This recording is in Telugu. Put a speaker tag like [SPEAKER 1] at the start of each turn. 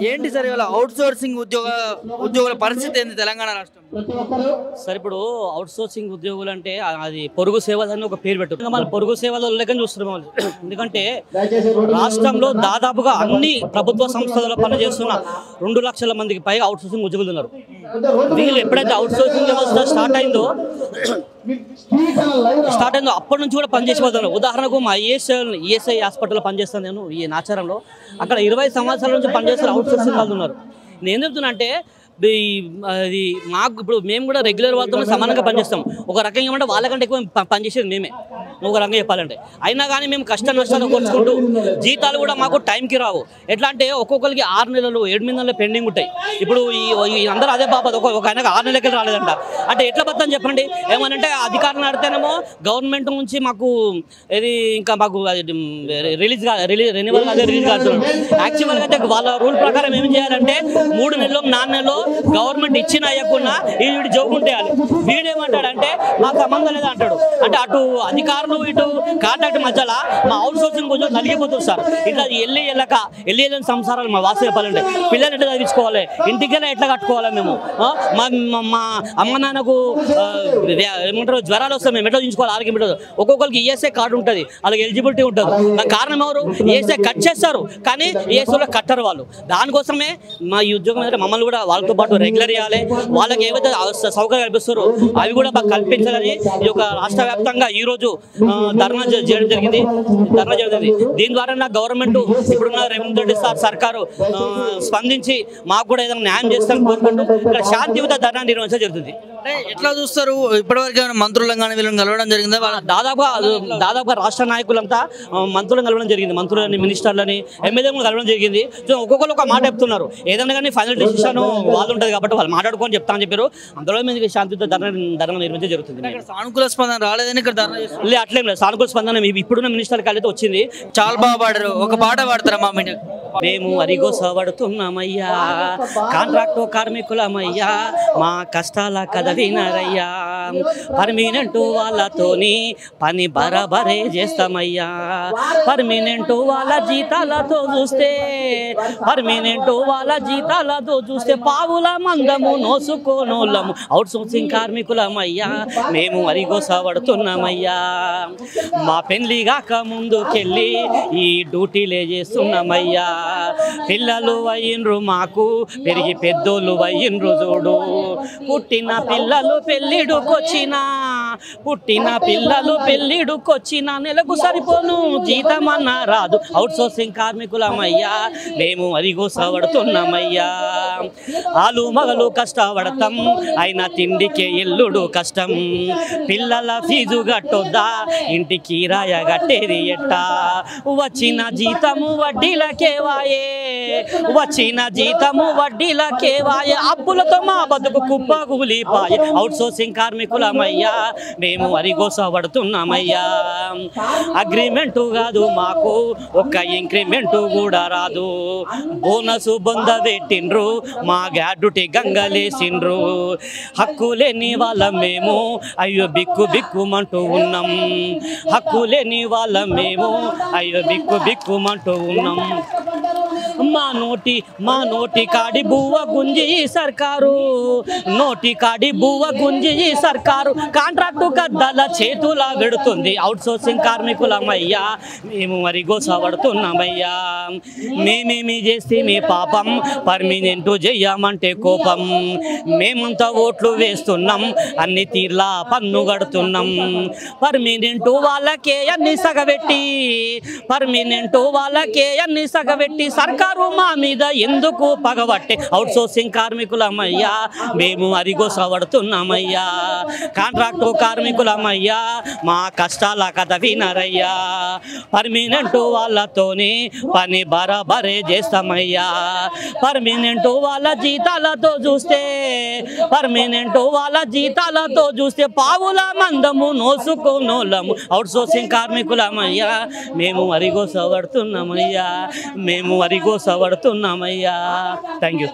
[SPEAKER 1] ఏంటి సార్ ఇవాళ అవుట్ సోర్సింగ్ ఉద్యోగుల పరిస్థితి ఏంది తెలంగాణ రాష్ట్రంలో?
[SPEAKER 2] సార్ ఇప్పుడు అవుట్ సోర్సింగ్ ఉద్యోగులు అంటే అది పొరుగు సేవలు అని ఒక పేరు పెట్టు మన పొరుగు సేవలు లెక్కన చూస్తున్నాం వాళ్ళు. ఎందుకంటే రాష్ట్రంలో దాదాపుగా అన్ని ప్రభుత్వ సంస్థలలో పనిచేస్తున్న 2 లక్షల మందికి పైగా అవుట్ సోర్సింగ్ ఉద్యోగులు ఉన్నారు. వీళ్ళు ఎప్పుడైతే అవుట్ సోర్సింగ్ వ్యవస్థ స్టార్ట్ అయిందో అప్పటి నుంచి కూడా పనిచేసి పోతున్నారు. ఉదాహరణకు మా ఈఎస్ఐ హాస్పిటల్లో పనిచేస్తాను నేను ఈ నాచారంలో. అక్కడ 20 సంవత్సరాల నుంచి పనిచేస్తారు అవుట్ సోర్సింగ్ వాళ్ళు ఉన్నారు. నేను ఏం చెప్తున్నా అంటే అది మాకు ఇప్పుడు మేము కూడా రెగ్యులర్ వాళ్ళతో సమానంగా పనిచేస్తాం. ఒక రకంగా ఏమంటే వాళ్ళకంటే ఎక్కువ పనిచేసేది మేమే ఒక రకంగా చెప్పాలంటే. అయినా కానీ మేము కష్ట నష్టాలు కొట్టుకుంటూ జీతాలు కూడా మాకు టైంకి రావు. ఎట్లా అంటే ఒక్కొక్కరికి 6 నెలలు 8 నెలలు పెండింగ్ ఉంటాయి. ఇప్పుడు ఈ అందరూ అదే బాబా ఒక ఆయనకు 6 నెలలకి రాలేదంట. అంటే ఎట్లా బతాని చెప్పండి. ఏమనంటే అధికారులు అడితేనేమో గవర్నమెంట్ నుంచి మాకు ఇది ఇంకా మాకు రెన్యువల్ అదే రిలీజ్ కాదు. యాక్చువల్గా అయితే వాళ్ళ రూల్ ప్రకారం ఏం చేయాలంటే 3 నెలలు 4 నెలలు గవర్నమెంట్ ఇచ్చిన అయ్యకున్నా వీడి జోకుంటేయాలి. వీడేమంటాడంటే మాకు సంబంధం లేదా అంటాడు. అంటే అటు అధికారులు ఇటు కాంట్రాక్ట్ మధ్యలో మా అవుట్ సోర్సింగ్ కొంచెం నలిగిపోతుంది సార్. ఇట్లా వెళ్ళని సంసారాలు మా వాసు చెప్పాలంటే పిల్లలు ఎట్లా చదివించుకోవాలి, ఇంటికెళ్ళి ఎట్లా కట్టుకోవాలి మేము. మా అమ్మ నాన్నకు ఏమంటారు జ్వరాలు వస్తాయి, మేము ఎట్లా చూసుకోవాలి ఆరోగ్యం పెట్టదు. ఒక్కొక్కరికి ఈఎస్ఐ కార్డు ఉంటుంది, వాళ్ళకి ఎలిజిబిలిటీ ఉంటుంది. దానికి కారణం ఎవరు? ఈఎస్ఐ కట్ చేస్తారు కానీ ఈఎస్ఐలో కట్టరు వాళ్ళు. దానికోసమే మా ఈ ఉద్యోగం అయితే మమ్మల్ని కూడా వాళ్ళతో పాటు రెగ్యులర్ చేయాలి. వాళ్ళకి ఏవైతే సౌకర్యాలు కల్పిస్తారో అవి కూడా మాకు కల్పించాలని ఈ యొక్క రాష్ట్ర వ్యాప్తంగా ఈరోజు ధర్నా చేయడం జరిగింది. దీని ద్వారా నా గవర్నమెంట్ ఇప్పుడున్న రేవంత్ రెడ్డి సర్కారు స్పందించి మాకు కూడా ఏదైనా న్యాయం చేస్తామని కోరుకుంటూ ఇక్కడ శాంతియుత ధర్నా నిర్వహించడం జరుగుతుంది.
[SPEAKER 1] ఎట్లా చూస్తారు? ఇప్పటివరకు మంత్రులను కానీ వీళ్ళని కలవడం జరిగిందా?
[SPEAKER 2] దాదాపుగా రాష్ట్ర నాయకులంతా మంత్రులను కలవడం జరిగింది. మంత్రులని, మినిస్టర్లని, ఎమ్మెల్యేలను కలవడం జరిగింది. సో ఒక్కొక్కరు ఒక మాట చెప్తున్నారు. ఏదైనా కానీ ఫైనల్ డిసిషన్ వాళ్ళు ఉంటుంది కాబట్టి వాళ్ళు మాట్లాడుకొని చెప్తామని చెప్పారు. అందులో మీద శాంతియుత ధర్నా నిర్వహించడం జరుగుతుంది.
[SPEAKER 1] సానుకూల స్పందన రాలేదని ఇక్కడ ధర్నా
[SPEAKER 2] లేదు, అట్లేం లేదు. సానుకూల స్పందన ఇప్పుడున్న మినిస్టర్ కాలైతే వచ్చింది.
[SPEAKER 1] చాలా బాగా పాడారు. ఒక పాట పాడతారా మా మీద?
[SPEAKER 2] మేము అరిగోసబడుతున్నామయ్యా, కాంట్రాక్టు కార్మికులమయ్యా, మా కష్టాల కథ వినరయ్యా, పర్మినెంట్ వాళ్ళతోని పని బరాబరే చేస్తామయ్యా, పర్మినెంట్ వాళ్ళ జీతాలతో చూస్తే పావుల మందము నోసుకోనోళ్ళము అవుట్ సోర్సింగ్ కార్మికులమయ్యా, మేము అరిగోసబడుతున్నామయ్యా, మా పెళ్లి కాక ముందుకెళ్ళి ఈ డ్యూటీలే చేస్తున్నామయ్యా, పిల్లలు అయ్యిండ్రు మాకు పెరిగి పెద్దోళ్ళు అయ్యిండ్రు చూడు, పుట్టిన పిల్లలు పెళ్ళిడుకొచ్చినా నెలకు సరిపోను జీతమన్నా రాదు అవుట్ సోర్సింగ్ కార్మికులమయ్యా, మేము అరిగోసబడుతున్నామయ్యా, ఆలు మగలు కష్టపడతాం అయినా తిండికే ఎల్లుడు కష్టం, పిల్లల ఫీజు కట్టొద్దా ఇంటి కిరాయ కట్టేది ఎట్టా, వచ్చిన జీతము వడ్డీలకే వాయే, అప్పులతో మా బతుకు కుప్పగూలిపాయే అవుట్ సోర్సింగ్ కార్మికులమయ్యా, మేము అరిగోసబడుతున్నామయ్యా, అగ్రిమెంటు కాదు మాకు ఒక్క ఇంక్రిమెంటు కూడా రాదు, బోనసు బొంద పెట్టిండ్రు మా గ్యాడ్యుటీ గంగలేసిండ్రు, హక్కులేని వాళ్ళ మేము అయ్యో బిక్కుమంటూ ఉన్నాం, హక్కులేని వాళ్ళ మేము అయ్యో బిక్కుమంటూ ఉన్నాం, మా నోటి కాడి బువ్వ గుంజి సర్కారు కాంట్రాక్టు కద్దల చేతుల పెడుతుంది అవుట్ సోర్సింగ్ కార్మికులమయ్యా, మేము అరిగోసబడుతున్నామయ్యా, మేమేమి చేస్తే మీ పాపం పర్మినెంట్ చెయ్యమంటే కోపం, మేమంతా ఓట్లు వేస్తున్నాం అన్ని తీర్లా పన్ను కడుతున్నాం, పర్మినెంట్ వాళ్ళకే అన్ని సగబెట్టి సర్కారు మా మీద ఎందుకు పగబట్టే అవుట్ సోర్సింగ్ కార్మికులమయ్యా, మేము అరిగోసబడుతున్నామయ్యా, కాంట్రాక్టు కార్మికులమయ్యా, మా కష్టాల కథ వినరయ్యా, పర్మినెంట్ వాళ్ళతోని పని బరాబరే చేస్తామయ్యా, పర్మినెంట్ వాళ్ళ జీతాలతో చూస్తే పావుల మందము నోసుకోనోళ్ళము అవుట్ సోర్సింగ్ కార్మికులమయ్యా, మేము అరిగోసబడుతున్నామయ్యా. Thank you.